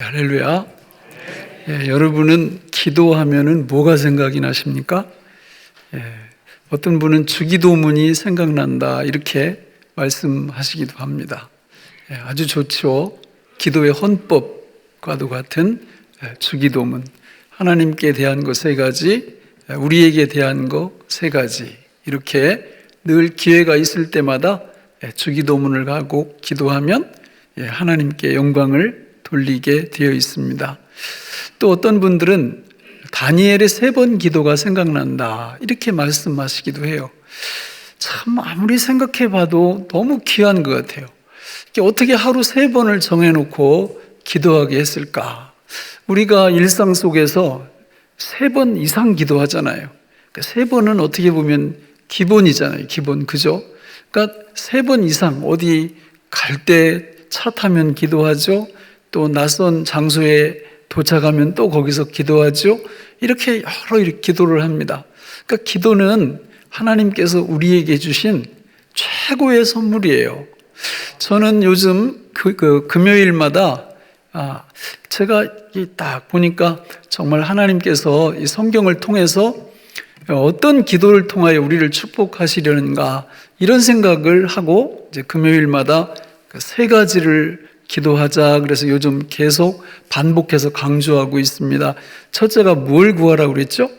할렐루야. 여러분은 기도하면은 뭐가 생각이 나십니까? 어떤 분은 주기도문이 생각난다 이렇게 말씀하시기도 합니다. 아주 좋죠. 기도의 헌법과도 같은 주기도문. 하나님께 대한 것 3가지, 우리에게 대한 것 3가지, 이렇게 늘 기회가 있을 때마다 주기도문을 가고 기도하면 하나님께 영광을 돌리게 되어 있습니다. 또 어떤 분들은 다니엘의 3번 기도가 생각난다 이렇게 말씀하시기도 해요. 참 아무리 생각해 봐도 너무 귀한 것 같아요. 어떻게 하루 3번을 정해놓고 기도하게 했을까? 우리가 일상 속에서 3번 이상 기도하잖아요. 3번은 어떻게 보면 기본이잖아요. 기본, 그죠? 그러니까 3번 이상 어디 갈 때 차 타면 기도하죠. 또 낯선 장소에 도착하면 또 거기서 기도하죠. 이렇게 여러 기도를 합니다. 그러니까 기도는 하나님께서 우리에게 주신 최고의 선물이에요. 저는 요즘 금요일마다 제가 딱 보니까 정말 하나님께서 이 성경을 통해서 어떤 기도를 통하여 우리를 축복하시려는가 이런 생각을 하고 이제 금요일마다 3가지를 기도하자 그래서 요즘 계속 반복해서 강조하고 있습니다. 첫째가 뭘 구하라고 그랬죠?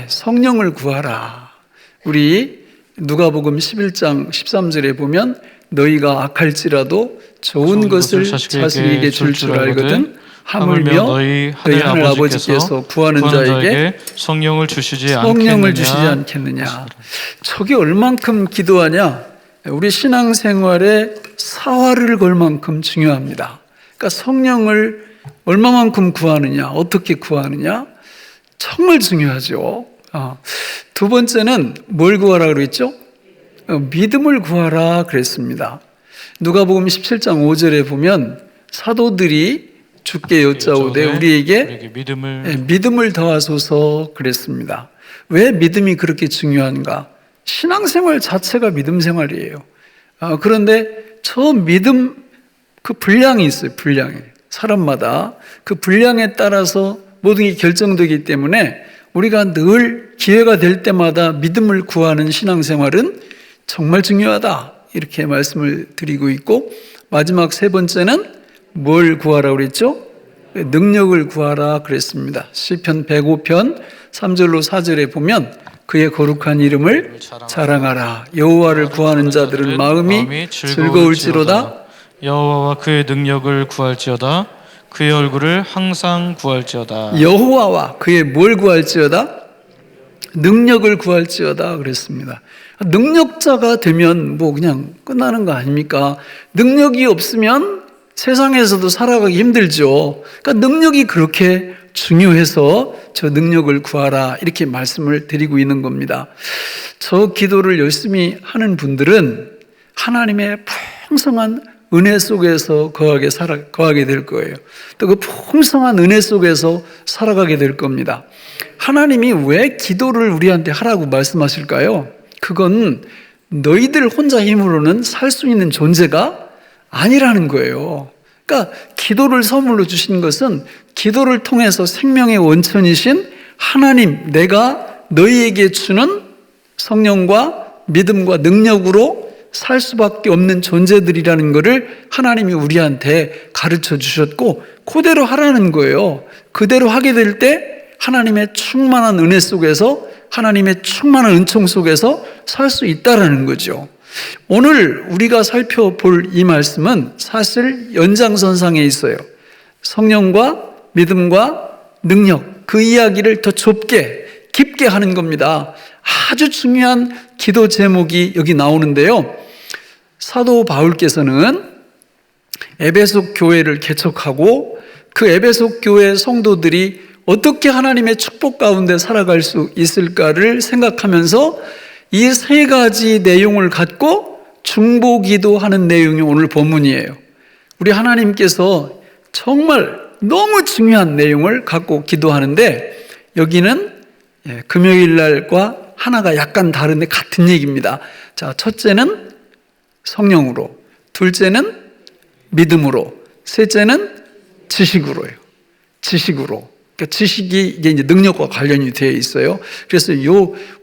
성령을 구하라. 우리 누가복음 11장 13절에 보면 너희가 악할지라도 좋은 것을 자식에게 줄 줄 알거든 하물며 너희 하늘 아버지께서 구하는 자에게 성령을 주시지 않겠느냐. 저게 얼만큼 기도하냐? 우리 신앙생활에 사활을 걸 만큼 중요합니다. 그러니까 성령을 얼마만큼 구하느냐, 어떻게 구하느냐, 정말 중요하죠. 2번째는 뭘 구하라 그랬죠? 믿음을 구하라 그랬습니다. 누가복음 17장 5절에 보면 사도들이 주께 여짜오되 우리에게 믿음을 더하소서 그랬습니다. 왜 믿음이 그렇게 중요한가? 신앙생활 자체가 믿음 생활이에요. 그런데 저 믿음 그 분량이 있어요. 분량이. 사람마다 그 분량에 따라서 모든 게 결정되기 때문에 우리가 늘 기회가 될 때마다 믿음을 구하는 신앙생활은 정말 중요하다 이렇게 말씀을 드리고 있고, 마지막 3번째는 뭘 구하라 그랬죠? 능력을 구하라 그랬습니다. 시편 105편 3절로 4절에 보면 그의 거룩한 이름을 자랑하라. 여호와를 구하는 자들은 마음이 즐거울지로다. 여호와와 그의 능력을 구할지어다. 그의 얼굴을 항상 구할지어다. 여호와와 그의 뭘 구할지어다? 능력을 구할지어다 그랬습니다. 능력자가 되면 뭐 그냥 끝나는 거 아닙니까? 능력이 없으면 세상에서도 살아가기 힘들죠. 그러니까 능력이 그렇게 중요해서 저 능력을 구하라 이렇게 말씀을 드리고 있는 겁니다. 저 기도를 열심히 하는 분들은 하나님의 풍성한 은혜 속에서 거하게 될 거예요. 또 그 풍성한 은혜 속에서 살아가게 될 겁니다. 하나님이 왜 기도를 우리한테 하라고 말씀하실까요? 그건 너희들 혼자 힘으로는 살 수 있는 존재가 아니라는 거예요. 그러니까 기도를 선물로 주신 것은 기도를 통해서 생명의 원천이신 하나님, 내가 너희에게 주는 성령과 믿음과 능력으로 살 수밖에 없는 존재들이라는 것을 하나님이 우리한테 가르쳐 주셨고 그대로 하라는 거예요. 그대로 하게 될 때 하나님의 충만한 은혜 속에서, 하나님의 충만한 은총 속에서 살 수 있다라는 거죠. 오늘 우리가 살펴볼 이 말씀은 사실 연장선상에 있어요. 성령과 믿음과 능력, 그 이야기를 더 좁게 깊게 하는 겁니다. 아주 중요한 기도 제목이 여기 나오는데요. 사도 바울께서는 에베소 교회를 개척하고 그 에베소 교회 성도들이 어떻게 하나님의 축복 가운데 살아갈 수 있을까를 생각하면서 이 3가지 내용을 갖고 중보기도하는 내용이 오늘 본문이에요. 우리 하나님께서 정말 너무 중요한 내용을 갖고 기도하는데 여기는 금요일 날과 하나가 약간 다른데 같은 얘기입니다. 자, 첫째는 성령으로, 둘째는 믿음으로, 셋째는 지식으로요. 지식으로. 그러니까 지식이 이게 이제 능력과 관련이 되어 있어요. 그래서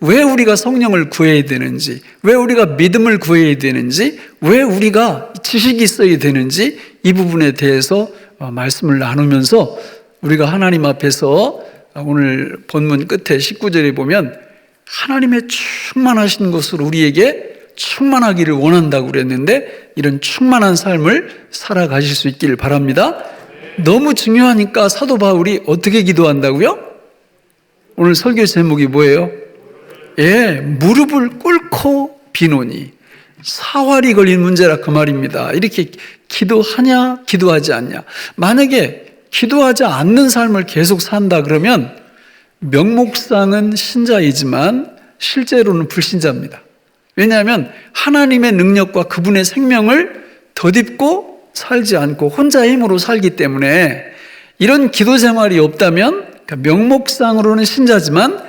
왜 우리가 성령을 구해야 되는지, 왜 우리가 믿음을 구해야 되는지, 왜 우리가 지식이 있어야 되는지 이 부분에 대해서 말씀을 나누면서 우리가 하나님 앞에서 오늘 본문 끝에 19절에 보면 하나님의 충만하신 것으로 우리에게 충만하기를 원한다고 그랬는데 이런 충만한 삶을 살아가실 수 있기를 바랍니다. 너무 중요하니까 사도 바울이 어떻게 기도한다고요? 오늘 설교 제목이 뭐예요? 무릎을 꿇고 비노니. 사활이 걸린 문제라 그 말입니다. 이렇게 기도하냐 기도하지 않냐. 만약에 기도하지 않는 삶을 계속 산다 그러면 명목상은 신자이지만 실제로는 불신자입니다. 왜냐하면 하나님의 능력과 그분의 생명을 덧입고 살지 않고 혼자 힘으로 살기 때문에 이런 기도 생활이 없다면 명목상으로는 신자지만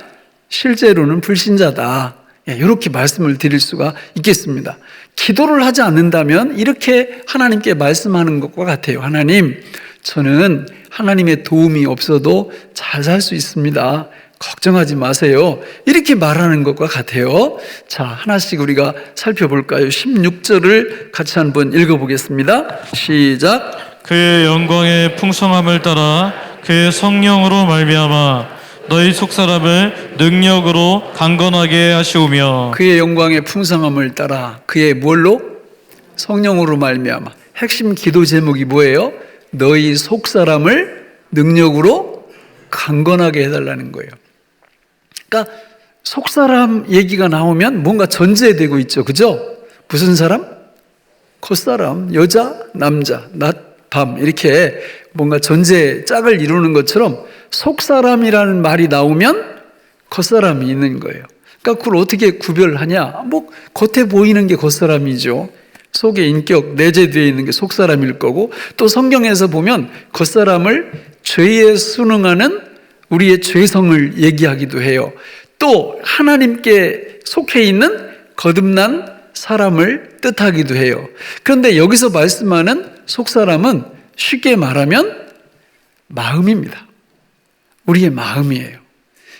실제로는 불신자다. 이렇게 말씀을 드릴 수가 있겠습니다. 기도를 하지 않는다면 이렇게 하나님께 말씀하는 것과 같아요. 하나님, 저는 하나님의 도움이 없어도 잘 살 수 있습니다. 걱정하지 마세요. 이렇게 말하는 것과 같아요. 자, 하나씩 우리가 살펴볼까요? 16절을 같이 한번 읽어보겠습니다. 시작. 그의 영광의 풍성함을 따라 그의 성령으로 말미암아 너희 속사람을 능력으로 강건하게 하시오며. 그의 영광의 풍성함을 따라 그의 뭘로? 성령으로 말미암아. 핵심 기도 제목이 뭐예요? 너희 속사람을 능력으로 강건하게 해달라는 거예요. 그러니까 속사람 얘기가 나오면 뭔가 전제되고 있죠. 그죠? 무슨 사람? 겉사람, 여자, 남자, 낮, 밤 이렇게 뭔가 전제 짝을 이루는 것처럼 속사람이라는 말이 나오면 겉사람이 있는 거예요. 그러니까 그걸 어떻게 구별하냐? 겉에 보이는 게 겉사람이죠. 속에 인격 내재되어 있는 게 속사람일 거고, 또 성경에서 보면 겉사람을 죄에 순응하는 우리의 죄성을 얘기하기도 해요. 또 하나님께 속해 있는 거듭난 사람을 뜻하기도 해요. 그런데 여기서 말씀하는 속사람은 쉽게 말하면 마음입니다. 우리의 마음이에요.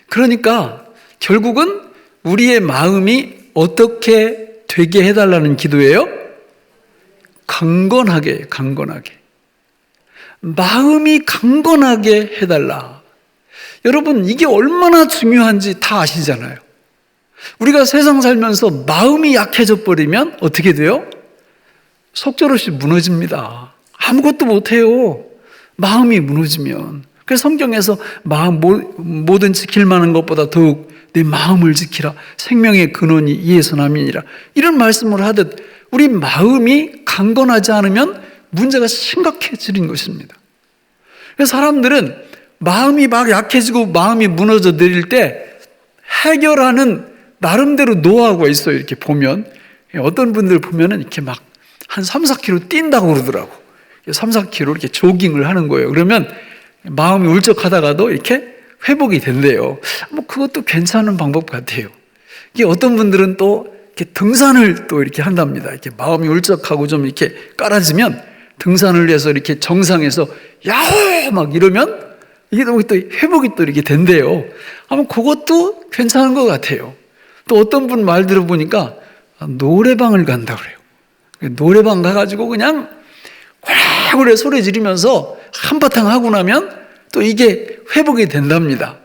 그러니까 결국은 우리의 마음이 어떻게 되게 해달라는 기도예요? 강건하게. 마음이 강건하게 해달라. 여러분, 이게 얼마나 중요한지 다 아시잖아요. 우리가 세상 살면서 마음이 약해져 버리면 어떻게 돼요? 속절없이 무너집니다. 아무것도 못해요. 마음이 무너지면. 그래서 성경에서 뭐든 지킬 만한 것보다 더욱 내 마음을 지키라. 생명의 근원이 이에서 남이니라. 이런 말씀을 하듯 우리 마음이 강건하지 않으면 문제가 심각해지는 것입니다. 그래서 사람들은 마음이 막 약해지고 마음이 무너져 내릴 때 해결하는 나름대로 노하우가 있어요. 이렇게 보면 어떤 분들 보면은 이렇게 막 한 3, 4km 뛴다고 그러더라고. 3, 4km 이렇게 조깅을 하는 거예요. 그러면 마음이 울적하다가도 이렇게 회복이 된대요. 그것도 괜찮은 방법 같아요. 이게 어떤 분들은 또 이렇게 등산을 또 이렇게 한답니다. 이렇게 마음이 울적하고 좀 이렇게 깔아지면 등산을 해서 이렇게 정상에서 야호! 막 이러면 이게 또 회복이 또 이렇게 된대요. 아마 그것도 괜찮은 것 같아요. 또 어떤 분 말 들어보니까 노래방을 간다 그래요. 노래방 가가지고 그냥 고래고래 소리 지르면서 한바탕 하고 나면 또 이게 회복이 된답니다.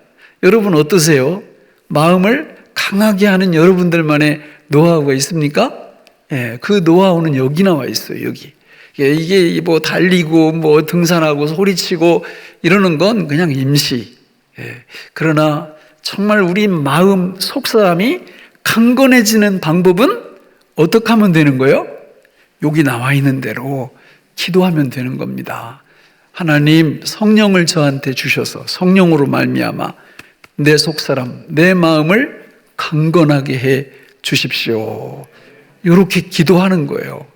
여러분 어떠세요? 마음을 강하게 하는 여러분들만의 노하우가 있습니까? 그 노하우는 여기 나와 있어요. 여기. 이게 뭐 달리고 뭐 등산하고 소리치고 이러는 건 그냥 임시. 그러나 정말 우리 마음 속사람이 강건해지는 방법은 어떻게 하면 되는 거예요? 여기 나와 있는 대로 기도하면 되는 겁니다. 하나님, 성령을 저한테 주셔서 성령으로 말미암아 내 속사람, 내 마음을 강건하게 해 주십시오. 이렇게 기도하는 거예요.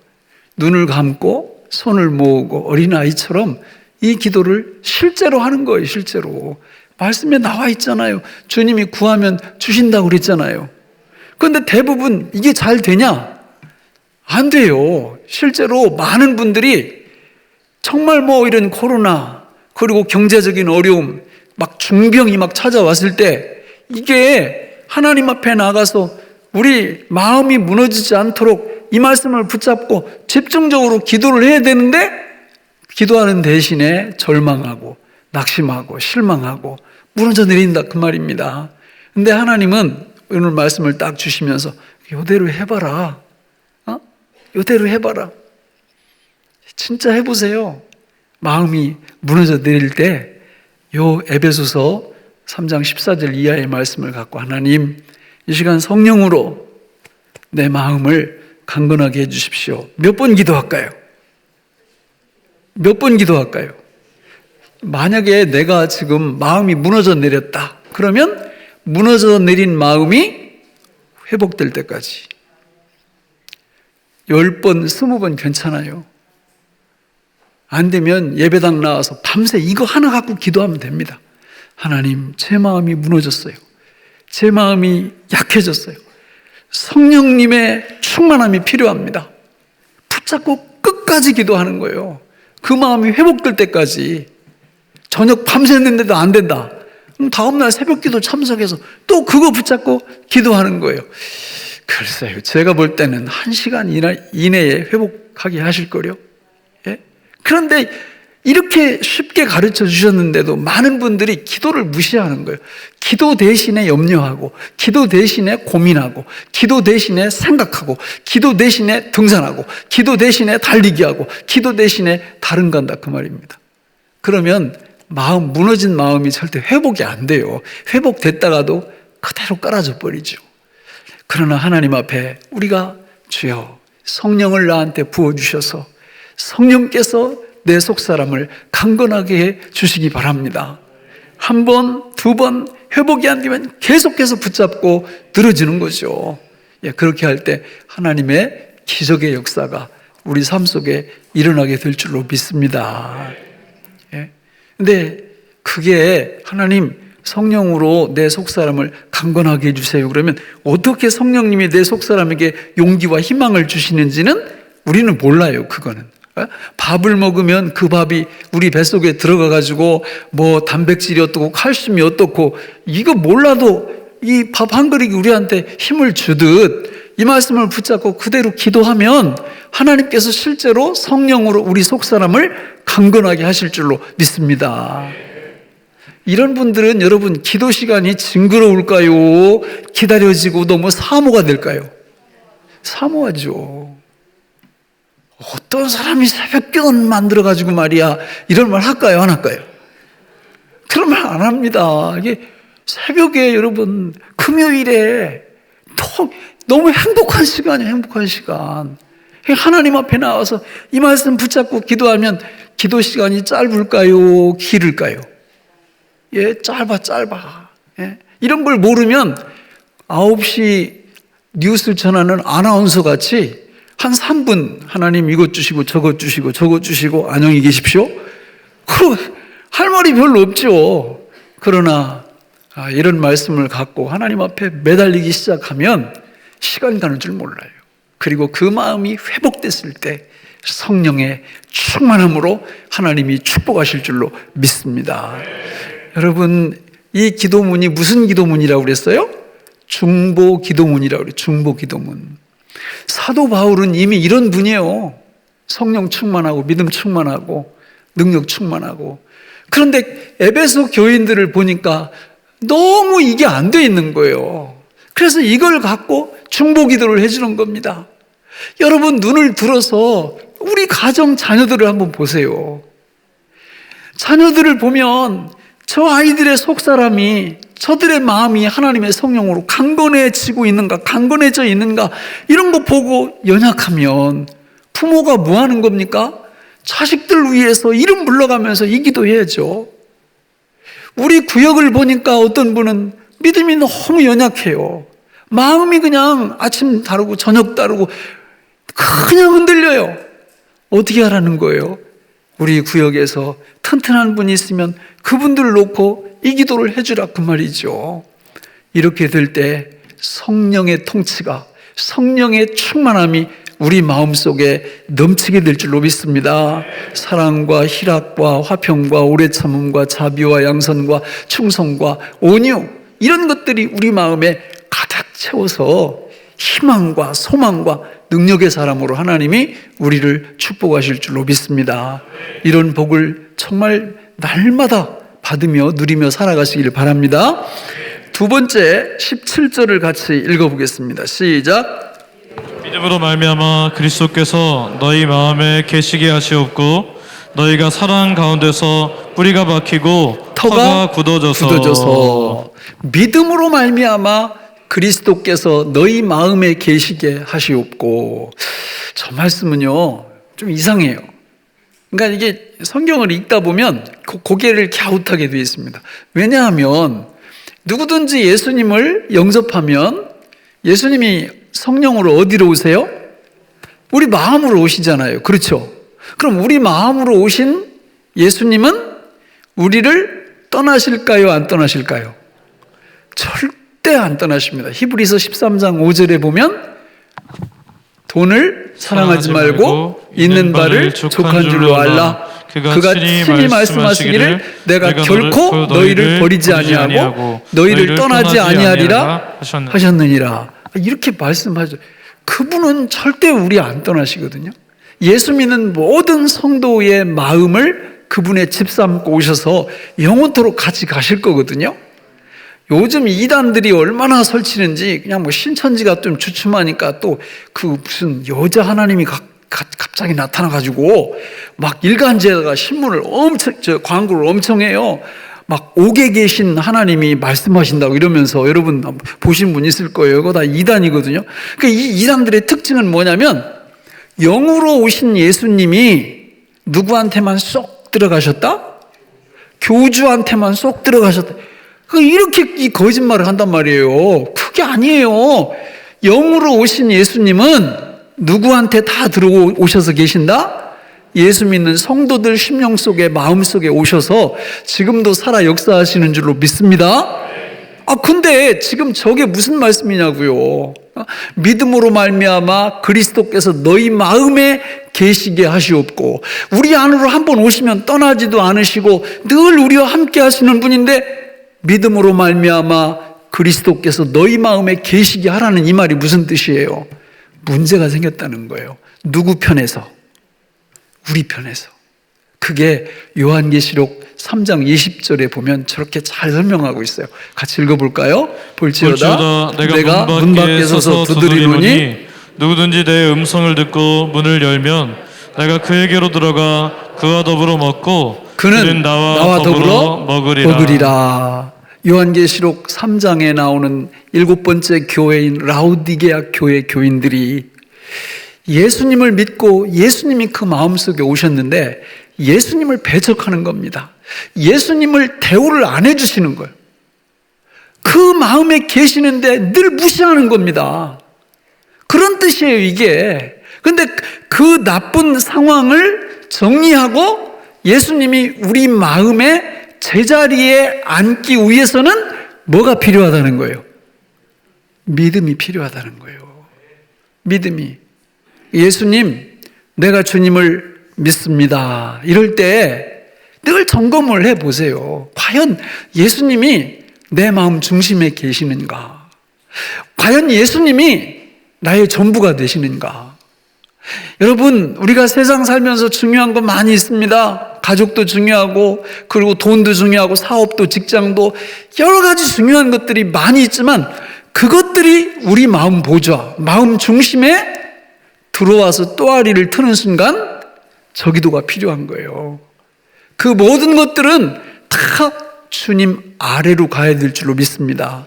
눈을 감고 손을 모으고 어린아이처럼 이 기도를 실제로 하는 거예요. 실제로. 말씀에 나와 있잖아요. 주님이 구하면 주신다고 그랬잖아요. 그런데 대부분 이게 잘 되냐? 안 돼요. 실제로 많은 분들이 정말 뭐 이런 코로나 그리고 경제적인 어려움, 막 중병이 막 찾아왔을 때 이게 하나님 앞에 나가서 우리 마음이 무너지지 않도록 이 말씀을 붙잡고 집중적으로 기도를 해야 되는데 기도하는 대신에 절망하고 낙심하고 실망하고 무너져 내린다 그 말입니다. 근데 하나님은 오늘 말씀을 딱 주시면서 이대로 해봐라. 이대로 해봐라. 진짜 해보세요. 마음이 무너져 내릴 때 요 에베소서 3장 14절 이하의 말씀을 갖고 하나님 이 시간 성령으로 내 마음을 강건하게 해주십시오. 몇 번 기도할까요? 몇 번 기도할까요? 만약에 내가 지금 마음이 무너져 내렸다 그러면 무너져 내린 마음이 회복될 때까지 10번, 20번 괜찮아요. 안 되면 예배당 나와서 밤새 이거 하나 갖고 기도하면 됩니다. 하나님, 제 마음이 무너졌어요. 제 마음이 약해졌어요. 성령님의 충만함이 필요합니다. 붙잡고 끝까지 기도하는 거예요. 그 마음이 회복될 때까지. 저녁 밤새는데도 안 된다. 그럼 다음날 새벽 기도 참석해서 또 그거 붙잡고 기도하는 거예요. 글쎄요, 제가 볼 때는 1시간 이내에 회복하게 하실 거요. 예? 그런데 이렇게 쉽게 가르쳐 주셨는데도 많은 분들이 기도를 무시하는 거예요. 기도 대신에 염려하고, 기도 대신에 고민하고, 기도 대신에 생각하고, 기도 대신에 등산하고, 기도 대신에 달리기 하고, 기도 대신에 다른 간다 그 말입니다. 그러면 무너진 마음이 절대 회복이 안 돼요. 회복됐다가도 그대로 깔아져 버리죠. 그러나 하나님 앞에 우리가 주여 성령을 나한테 부어주셔서 성령께서 내 속사람을 강건하게 해 주시기 바랍니다. 한 번, 두 번 회복이 안 되면 계속해서 붙잡고 늘어지는 거죠. 예, 그렇게 할 때 하나님의 기적의 역사가 우리 삶 속에 일어나게 될 줄로 믿습니다. 예. 근데 그게 하나님 성령으로 내 속사람을 강건하게 해주세요. 그러면 어떻게 성령님이 내 속사람에게 용기와 희망을 주시는지는 우리는 몰라요. 그거는. 밥을 먹으면 그 밥이 우리 뱃속에 들어가가지고 뭐 단백질이 어떻고 칼슘이 어떻고 이거 몰라도 이 밥 한 그릇이 우리한테 힘을 주듯 이 말씀을 붙잡고 그대로 기도하면 하나님께서 실제로 성령으로 우리 속사람을 강건하게 하실 줄로 믿습니다. 이런 분들은 여러분 기도 시간이 징그러울까요? 기다려지고 너무 사모가 될까요? 사모하죠. 어떤 사람이 새벽기도 만들어가지고 말이야 이런 말 할까요? 안 할까요? 그런 말 안 합니다. 이게 새벽에 여러분 금요일에 너무 행복한 시간이에요. 행복한 시간. 하나님 앞에 나와서 이 말씀 붙잡고 기도하면 기도 시간이 짧을까요? 길을까요? 예, 짧아. 예. 이런 걸 모르면 9시 뉴스 전하는 아나운서 같이 한 3분 하나님 이것 주시고 저것 주시고 안녕히 계십시오. 할 말이 별로 없죠. 그러나 이런 말씀을 갖고 하나님 앞에 매달리기 시작하면 시간 가는 줄 몰라요. 그리고 그 마음이 회복됐을 때 성령의 충만함으로 하나님이 축복하실 줄로 믿습니다. 여러분, 이 기도문이 무슨 기도문이라고 그랬어요? 중보 기도문이라고 그래요. 중보 기도문. 사도 바울은 이미 이런 분이에요. 성령 충만하고 믿음 충만하고 능력 충만하고. 그런데 에베소 교인들을 보니까 너무 이게 안 돼 있는 거예요. 그래서 이걸 갖고 중보 기도를 해주는 겁니다. 여러분 눈을 들어서 우리 가정 자녀들을 한번 보세요. 자녀들을 보면 저 아이들의 속사람이 저들의 마음이 하나님의 성령으로 강건해지고 있는가, 강건해져 있는가 이런 거 보고 연약하면 부모가 뭐 하는 겁니까? 자식들 위해서 이름 불러가면서 이 기도해야죠. 우리 구역을 보니까 어떤 분은 믿음이 너무 연약해요. 마음이 그냥 아침 다르고 저녁 다르고 그냥 흔들려요. 어떻게 하라는 거예요? 우리 구역에서 튼튼한 분이 있으면 그분들을 놓고 이 기도를 해주라 그 말이죠. 이렇게 될 때 성령의 통치가, 성령의 충만함이 우리 마음속에 넘치게 될 줄로 믿습니다. 사랑과 희락과 화평과 오래 참음과 자비와 양선과 충성과 온유, 이런 것들이 우리 마음에 가득 채워서 희망과 소망과 능력의 사람으로 하나님이 우리를 축복하실 줄로 믿습니다. 이런 복을 정말 날마다 받으며 누리며 살아가시기를 바랍니다. 두 번째 17절을 같이 읽어보겠습니다. 시작. 믿음으로 말미암아 그리스도께서 너희 마음에 계시게 하시옵고 너희가 사랑 가운데서 뿌리가 박히고 터가 굳어져서 믿음으로 말미암아 그리스도께서 너희 마음에 계시게 하시옵고. 저 말씀은요 좀 이상해요. 그러니까 이게 성경을 읽다 보면 고개를 갸웃하게 되어 있습니다. 왜냐하면 누구든지 예수님을 영접하면 예수님이 성령으로 어디로 오세요? 우리 마음으로 오시잖아요. 그렇죠? 그럼 우리 마음으로 오신 예수님은 우리를 떠나실까요? 안 떠나실까요? 절대 안 떠나십니다. 히브리서 13장 5절에 보면 돈을 사랑하지 말고 있는 바를 족한 줄로 알라. 그가 친히 말씀하시기를 내가 결코 너희를 버리지 아니하고 너희를 떠나지 아니하리라 하셨느니라. 이렇게 말씀하죠. 그분은 절대 우리 안 떠나시거든요. 예수 믿는 모든 성도의 마음을 그분의 집 삼고 오셔서 영원토록 같이 가실 거거든요. 요즘 이단들이 얼마나 설치는지, 그냥 뭐 신천지가 좀 주춤하니까 또 그 무슨 여자 하나님이 갑자기 나타나가지고 막 일간지에다가 신문을 광고를 엄청 해요. 막 옥에 계신 하나님이 말씀하신다고 이러면서, 여러분 보신 분 있을 거예요. 그거 다 이단이거든요. 그러니까 이 이단들의 특징은 뭐냐면, 영으로 오신 예수님이 누구한테만 쏙 들어가셨다? 교주한테만 쏙 들어가셨다. 이렇게 이 거짓말을 한단 말이에요. 그게 아니에요. 영으로 오신 예수님은 누구한테 다 들어오셔서 계신다? 예수 믿는 성도들 심령 속에, 마음 속에 오셔서 지금도 살아 역사하시는 줄로 믿습니다. 근데 지금 저게 무슨 말씀이냐고요. 믿음으로 말미암아 그리스도께서 너희 마음에 계시게 하시옵고, 우리 안으로 한번 오시면 떠나지도 않으시고 늘 우리와 함께 하시는 분인데, 믿음으로 말미암아 그리스도께서 너희 마음에 계시게 하라는 이 말이 무슨 뜻이에요? 문제가 생겼다는 거예요. 누구 편에서? 우리 편에서. 그게 요한계시록 3장 20절에 보면 저렇게 잘 설명하고 있어요. 같이 읽어볼까요? 볼지어다 내가 문 밖에 서서 두드리노니 누구든지 내 음성을 듣고 문을 열면 내가 그에게로 들어가 그와 더불어 먹고 그는 나와 더불어 먹으리라. 요한계시록 3장에 나오는 7번째 교회인 라우디게아 교회 교인들이 예수님을 믿고 예수님이 그 마음속에 오셨는데 예수님을 배척하는 겁니다. 예수님을 대우를 안 해주시는 거예요. 그 마음에 계시는데 늘 무시하는 겁니다. 그런 뜻이에요, 이게. 근데 그 나쁜 상황을 정리하고 예수님이 우리 마음에 제자리에 앉기 위해서는 뭐가 필요하다는 거예요? 믿음이 필요하다는 거예요. 믿음이. 예수님, 내가 주님을 믿습니다. 이럴 때 늘 점검을 해보세요. 과연 예수님이 내 마음 중심에 계시는가? 과연 예수님이 나의 전부가 되시는가? 여러분, 우리가 세상 살면서 중요한 건 많이 있습니다. 가족도 중요하고, 그리고 돈도 중요하고, 사업도, 직장도, 여러 가지 중요한 것들이 많이 있지만 그것들이 우리 마음 보좌, 마음 중심에 들어와서 또아리를 트는 순간 저기도가 필요한 거예요. 그 모든 것들은 다 주님 아래로 가야 될 줄로 믿습니다.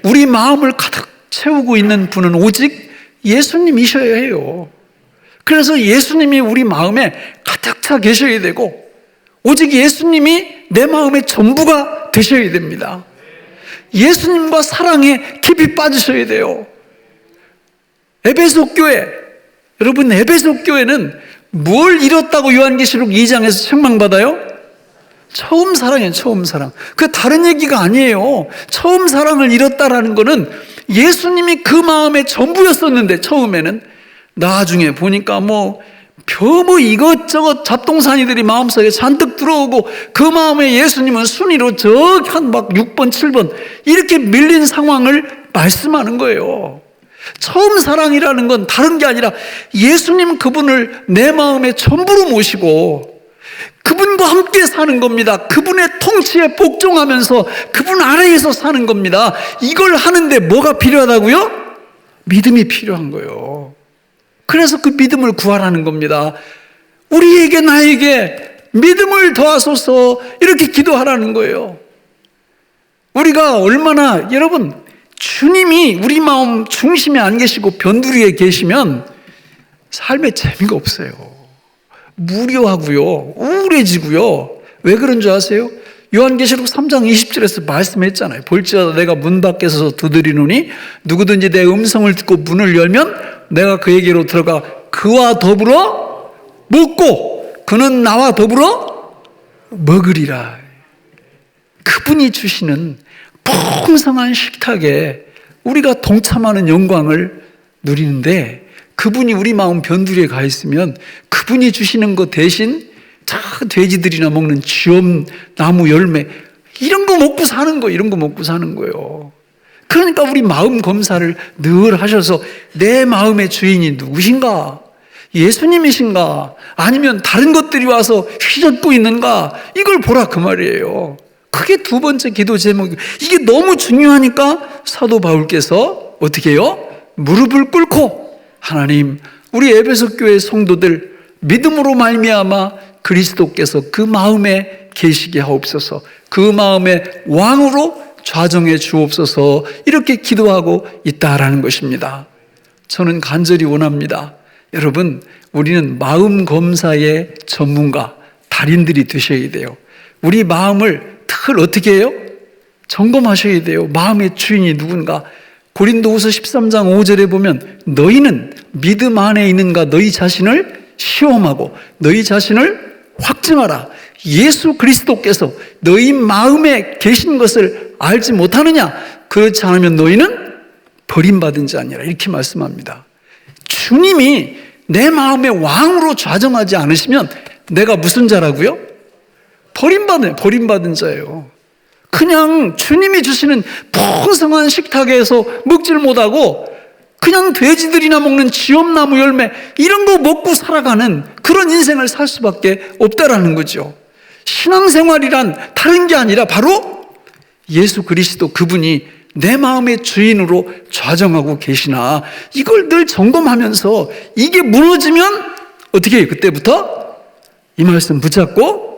우리 마음을 가득 채우고 있는 분은 오직 예수님이셔야 해요. 그래서 예수님이 우리 마음에 가득 차 계셔야 되고, 오직 예수님이 내 마음의 전부가 되셔야 됩니다. 예수님과 사랑에 깊이 빠지셔야 돼요. 에베소 교회, 여러분, 에베소 교회는 뭘 잃었다고 요한계시록 2장에서 책망받아요? 처음 사랑이에요, 처음 사랑. 그 다른 얘기가 아니에요. 처음 사랑을 잃었다라는 거는 예수님이 그 마음의 전부였었는데, 처음에는 나중에 보니까 뭐 이것저것 잡동사니들이 마음속에 잔뜩 들어오고 그 마음에 예수님은 순위로 저기 한 막 6번, 7번 이렇게 밀린 상황을 말씀하는 거예요. 처음 사랑이라는 건 다른 게 아니라 예수님 그분을 내 마음에 전부로 모시고 그분과 함께 사는 겁니다. 그분의 통치에 복종하면서 그분 아래에서 사는 겁니다. 이걸 하는데 뭐가 필요하다고요? 믿음이 필요한 거예요. 그래서 그 믿음을 구하라는 겁니다. 우리에게 나에게 믿음을 더하소서 이렇게 기도하라는 거예요. 우리가 얼마나 여러분 주님이 우리 마음 중심에 안 계시고 변두리에 계시면 삶에 재미가 없어요. 무료하고요. 우울해지고요. 왜 그런 줄 아세요? 요한계시록 3장 20절에서 말씀했잖아요. 볼지어다 내가 문 밖에서 두드리노니 누구든지 내 음성을 듣고 문을 열면 내가 그에게로 들어가 그와 더불어 먹고 그는 나와 더불어 먹으리라. 그분이 주시는 풍성한 식탁에 우리가 동참하는 영광을 누리는데 그분이 우리 마음 변두리에 가 있으면 그분이 주시는 것 대신 돼지들이나 먹는 쥐엄 나무 열매 이런 거 먹고 사는 거 이런 거 먹고 사는 거예요. 그러니까 우리 마음 검사를 늘 하셔서 내 마음의 주인이 누구신가? 예수님이신가? 아니면 다른 것들이 와서 휘젓고 있는가? 이걸 보라 그 말이에요. 그게 두 번째 기도 제목이고 이게 너무 중요하니까 사도 바울께서 어떻게 해요? 무릎을 꿇고 하나님 우리 에베소 교회 성도들 믿음으로 말미암아 그리스도께서 그 마음에 계시게 하옵소서 그 마음의 왕으로 좌정해 주옵소서 이렇게 기도하고 있다라는 것입니다. 저는 간절히 원합니다. 여러분 우리는 마음 검사의 전문가 달인들이 되셔야 돼요. 우리 마음을 늘 어떻게 해요? 점검하셔야 돼요. 마음의 주인이 누군가. 고린도후서 13장 5절에 보면 너희는 믿음 안에 있는가 너희 자신을 시험하고 너희 자신을 확증하라. 예수 그리스도께서 너희 마음에 계신 것을 알지 못하느냐? 그렇지 않으면 너희는 버림받은 자니라 이렇게 말씀합니다. 주님이 내 마음의 왕으로 좌정하지 않으시면 내가 무슨 자라고요? 버림받은 자예요. 그냥 주님이 주시는 풍성한 식탁에서 먹질 못하고 그냥 돼지들이나 먹는 쥐엄나무 열매 이런 거 먹고 살아가는 그런 인생을 살 수밖에 없다라는 거죠. 신앙생활이란 다른 게 아니라 바로 예수 그리스도 그분이 내 마음의 주인으로 좌정하고 계시나 이걸 늘 점검하면서 이게 무너지면 어떻게 해요? 그때부터 이 말씀 붙잡고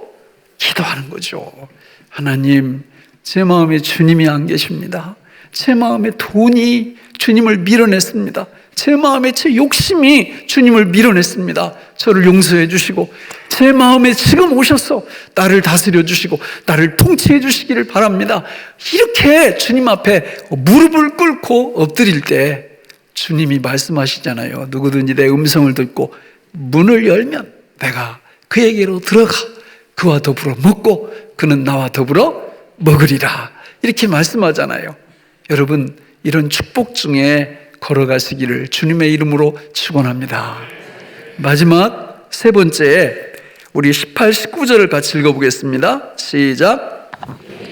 기도하는 거죠. 하나님 제 마음에 주님이 안 계십니다. 제 마음에 돈이 주님을 밀어냈습니다. 제 마음에 제 욕심이 주님을 밀어냈습니다. 저를 용서해 주시고 제 마음에 지금 오셔서 나를 다스려 주시고 나를 통치해 주시기를 바랍니다. 이렇게 주님 앞에 무릎을 꿇고 엎드릴 때 주님이 말씀하시잖아요. 누구든지 내 음성을 듣고 문을 열면 내가 그에게로 들어가 그와 더불어 먹고 그는 나와 더불어 먹으리라 이렇게 말씀하잖아요. 여러분 이런 축복 중에 걸어가시기를 주님의 이름으로 축원합니다. 마지막 세 번째 우리 18, 19절을 같이 읽어보겠습니다. 시작.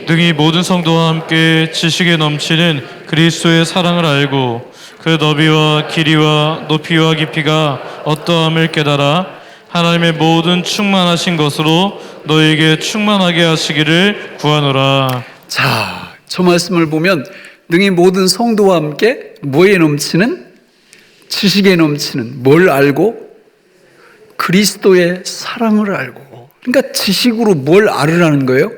등이 모든 성도와 함께 지식에 넘치는 그리스도의 사랑을 알고 그 너비와 길이와 높이와 깊이가 어떠함을 깨달아 하나님의 모든 충만하신 것으로 너에게 충만하게 하시기를 구하노라. 자, 저 말씀을 보면 능히 모든 성도와 함께 뭐에 넘치는? 지식에 넘치는 뭘 알고? 그리스도의 사랑을 알고. 그러니까 지식으로 뭘 알으라는 거예요?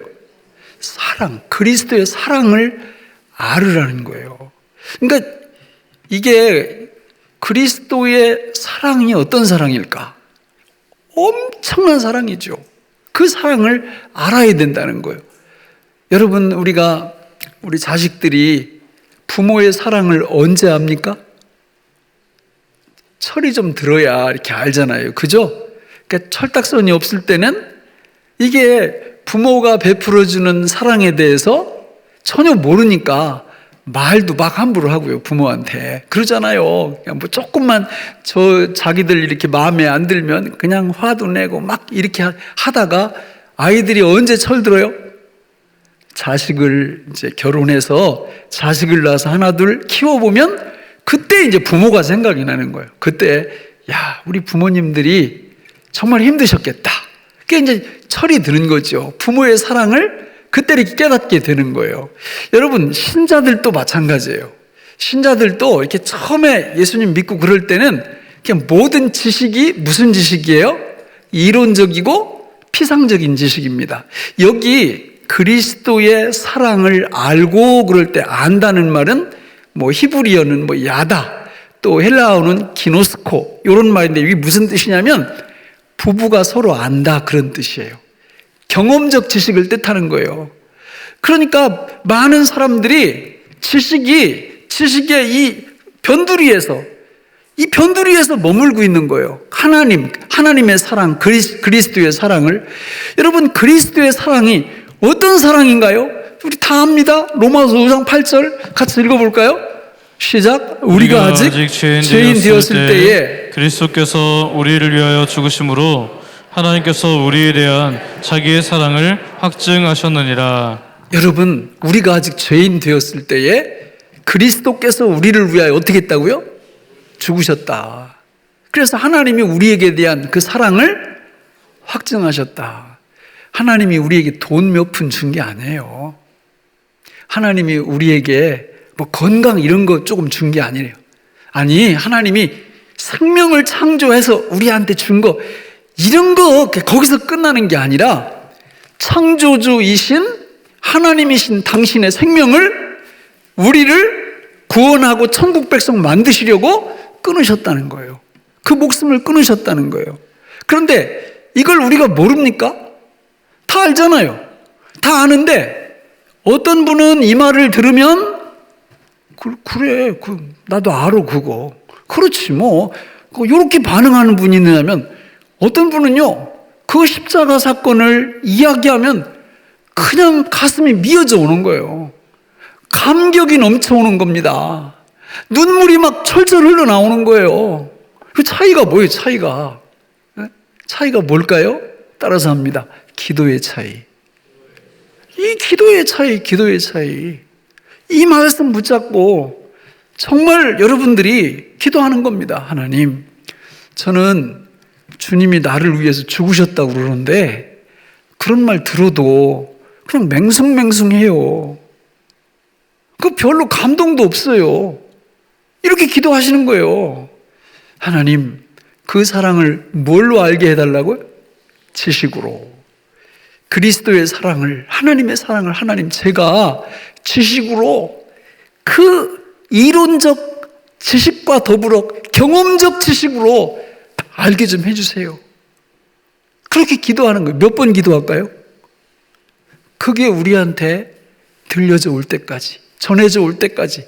사랑, 그리스도의 사랑을 알으라는 거예요. 그러니까 이게 그리스도의 사랑이 어떤 사랑일까? 엄청난 사랑이죠. 그 사랑을 알아야 된다는 거예요. 여러분 우리 자식들이 부모의 사랑을 언제 압니까? 철이 좀 들어야 이렇게 알잖아요. 그죠? 그러니까 철딱선이 없을 때는 이게 부모가 베풀어주는 사랑에 대해서 전혀 모르니까 말도 막 함부로 하고요, 부모한테. 그러잖아요. 그냥 뭐 조금만 자기들 이렇게 마음에 안 들면 그냥 화도 내고 막 이렇게 하다가 아이들이 언제 철들어요? 자식을 이제 결혼해서 자식을 낳아서 하나 둘 키워보면 그때 이제 부모가 생각이 나는 거예요. 그때 야, 우리 부모님들이 정말 힘드셨겠다. 그게 이제 철이 드는 거죠. 부모의 사랑을 그때 이렇게 깨닫게 되는 거예요. 여러분, 신자들도 마찬가지예요. 신자들도 이렇게 처음에 예수님 믿고 그럴 때는 그냥 모든 지식이 무슨 지식이에요? 이론적이고 피상적인 지식입니다. 여기 그리스도의 사랑을 알고 그럴 때 안다는 말은 뭐 히브리어는 뭐 야다, 또 헬라어는 기노스코 이런 말인데 이게 무슨 뜻이냐면 부부가 서로 안다 그런 뜻이에요. 경험적 지식을 뜻하는 거예요. 그러니까 많은 사람들이 지식의 이 변두리에서 머물고 있는 거예요. 하나님의 사랑, 그리스도의 사랑을. 여러분, 그리스도의 사랑이 어떤 사랑인가요? 우리 다 압니다. 로마서 5장 8절 같이 읽어볼까요? 시작. 우리가 아직 죄인 되었을 때에 그리스도께서 우리를 위하여 죽으심으로 하나님께서 우리에 대한 자기의 사랑을 확증하셨느니라. 여러분, 우리가 아직 죄인 되었을 때에 그리스도께서 우리를 위하여 어떻게 했다고요? 죽으셨다. 그래서 하나님이 우리에게 대한 그 사랑을 확증하셨다. 하나님이 우리에게 돈 몇 푼 준 게 아니에요. 하나님이 우리에게 뭐 건강 이런 거 조금 준 게 아니에요. 아니, 하나님이 생명을 창조해서 우리한테 준 거 이런 거 거기서 끝나는 게 아니라 창조주이신 하나님이신 당신의 생명을 우리를 구원하고 천국 백성 만드시려고 끊으셨다는 거예요. 그 목숨을 끊으셨다는 거예요. 그런데 이걸 우리가 모릅니까? 다 알잖아요. 다 아는데 어떤 분은 이 말을 들으면 그래, 나도 알아 그거. 그렇지 뭐. 이렇게 반응하는 분이 있냐면 어떤 분은요, 그 십자가 사건을 이야기하면 그냥 가슴이 미어져 오는 거예요. 감격이 넘쳐오는 겁니다. 눈물이 막 철철 흘러나오는 거예요. 그 차이가 뭐예요, 차이가? 차이가 뭘까요? 따라서 합니다. 기도의 차이. 이 기도의 차이. 이 말씀 붙잡고 정말 여러분들이 기도하는 겁니다. 하나님, 저는 주님이 나를 위해서 죽으셨다고 그러는데 그런 말 들어도 그냥 맹숭맹숭해요. 그 별로 감동도 없어요. 이렇게 기도하시는 거예요. 하나님, 그 사랑을 뭘로 알게 해달라고요? 지식으로. 그리스도의 사랑을, 하나님의 사랑을 하나님 제가 지식으로 그 이론적 지식과 더불어 경험적 지식으로 알게 좀 해주세요. 그렇게 기도하는 거예요. 몇 번 기도할까요? 그게 우리한테 들려져 올 때까지, 전해져 올 때까지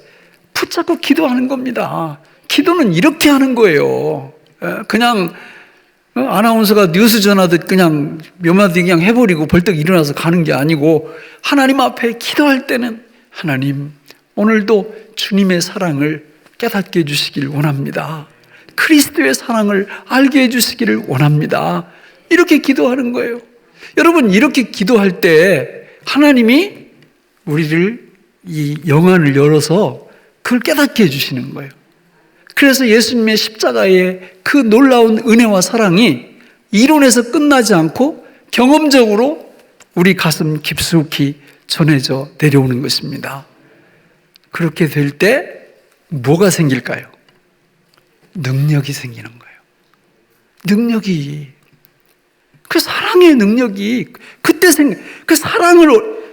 붙잡고 기도하는 겁니다. 기도는 이렇게 하는 거예요. 그냥 아나운서가 뉴스 전하듯 그냥 몇 마디 그냥 해버리고 벌떡 일어나서 가는 게 아니고 하나님 앞에 기도할 때는 하나님, 오늘도 주님의 사랑을 깨닫게 해주시길 원합니다. 그리스도의 사랑을 알게 해주시기를 원합니다. 이렇게 기도하는 거예요. 여러분, 이렇게 기도할 때 하나님이 우리를 이 영안을 열어서 그걸 깨닫게 해주시는 거예요. 그래서 예수님의 십자가의 그 놀라운 은혜와 사랑이 이론에서 끝나지 않고 경험적으로 우리 가슴 깊숙이 전해져 내려오는 것입니다. 그렇게 될 때 뭐가 생길까요? 능력이 생기는 거예요. 능력이. 그 사랑의 능력이 그때 그 사랑을,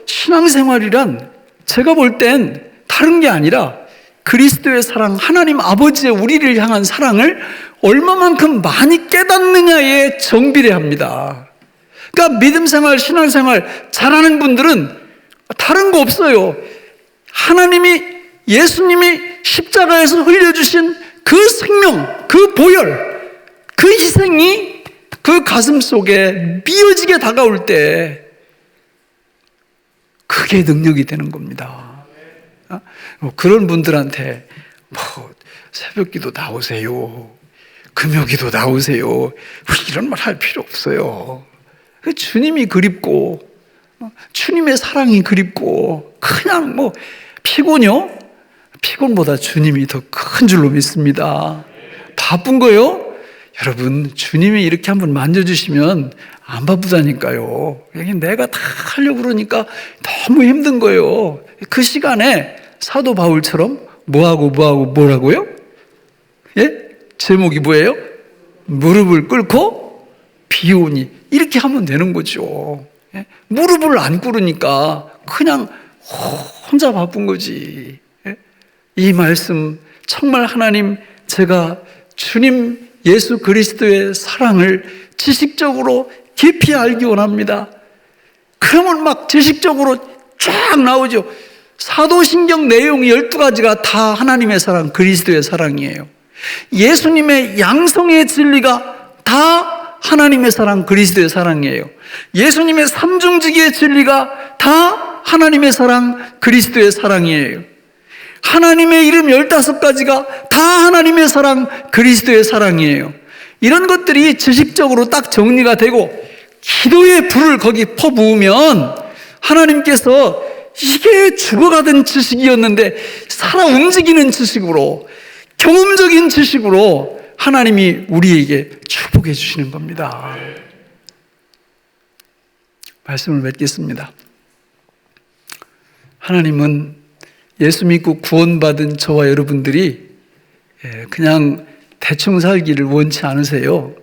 신앙생활이란 제가 볼 땐 다른 게 아니라 그리스도의 사랑, 하나님 아버지의 우리를 향한 사랑을 얼마만큼 많이 깨닫느냐에 정비례합니다. 그러니까 믿음생활, 신앙생활 잘하는 분들은 다른 거 없어요. 하나님이, 예수님이 십자가에서 흘려주신 그 생명, 그 보혈, 그 희생이 그 가슴 속에 미어지게 다가올 때 그게 능력이 되는 겁니다. 그런 분들한테 새벽기도 나오세요, 금요기도 나오세요, 이런 말 할 필요 없어요. 주님이 그립고 주님의 사랑이 그립고 그냥 피곤요? 피곤보다 주님이 더 큰 줄로 믿습니다. 바쁜 거요? 여러분, 주님이 이렇게 한번 만져주시면 안 바쁘다니까요. 내가 다 하려고 그러니까 너무 힘든 거예요. 그 시간에 사도 바울처럼 뭐라고요? 예? 제목이 뭐예요? 무릎을 꿇고 비오니, 이렇게 하면 되는 거죠. 예? 무릎을 안 꿇으니까 그냥 혼자 바쁜 거지. 예? 이 말씀 정말 하나님, 제가 주님 예수 그리스도의 사랑을 지식적으로 깊이 알기 원합니다. 그러면 막 지식적으로 쫙 나오죠. 사도신경 내용 12가지가 다 하나님의 사랑, 그리스도의 사랑이에요. 예수님의 양성의 진리가 다 하나님의 사랑, 그리스도의 사랑이에요. 예수님의 삼중직의 진리가 다 하나님의 사랑, 그리스도의 사랑이에요. 하나님의 이름 15가지가 다 하나님의 사랑, 그리스도의 사랑이에요. 이런 것들이 지식적으로 딱 정리가 되고 기도의 불을 거기 퍼부으면 하나님께서 이게 죽어가던 지식이었는데 살아 움직이는 지식으로, 경험적인 지식으로 하나님이 우리에게 축복해 주시는 겁니다. 말씀을 맺겠습니다. 하나님은 예수 믿고 구원받은 저와 여러분들이 그냥 대충 살기를 원치 않으세요.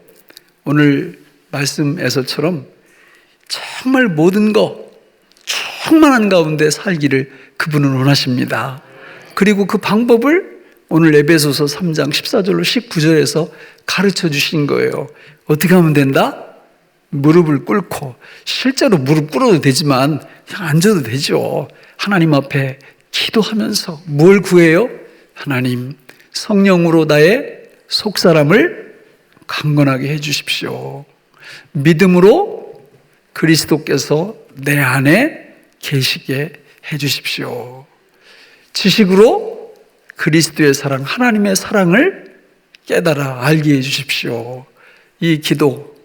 오늘 말씀에서처럼 정말 모든 거 충만한 가운데 살기를 그분은 원하십니다. 그리고 그 방법을 오늘 에베소서 3장 14절로 19절에서 가르쳐 주신 거예요. 어떻게 하면 된다? 무릎을 꿇고, 실제로 무릎 꿇어도 되지만 그냥 앉아도 되죠. 하나님 앞에 기도하면서 뭘 구해요? 하나님, 성령으로 나의 속사람을 강건하게 해 주십시오. 믿음으로 그리스도께서 내 안에 계시게 해 주십시오. 지식으로 그리스도의 사랑, 하나님의 사랑을 깨달아 알게 해 주십시오. 이 기도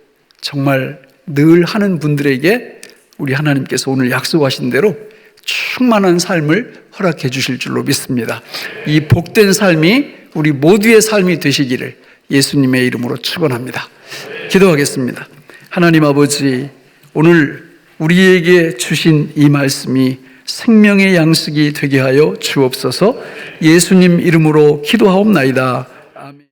정말 늘 하는 분들에게 우리 하나님께서 오늘 약속하신 대로 충만한 삶을 허락해 주실 줄로 믿습니다. 이 복된 삶이 우리 모두의 삶이 되시기를 예수님의 이름으로 축원합니다. 기도하겠습니다. 하나님 아버지, 오늘 우리에게 주신 이 말씀이 생명의 양식이 되게 하여 주옵소서. 예수님 이름으로 기도하옵나이다. 아멘.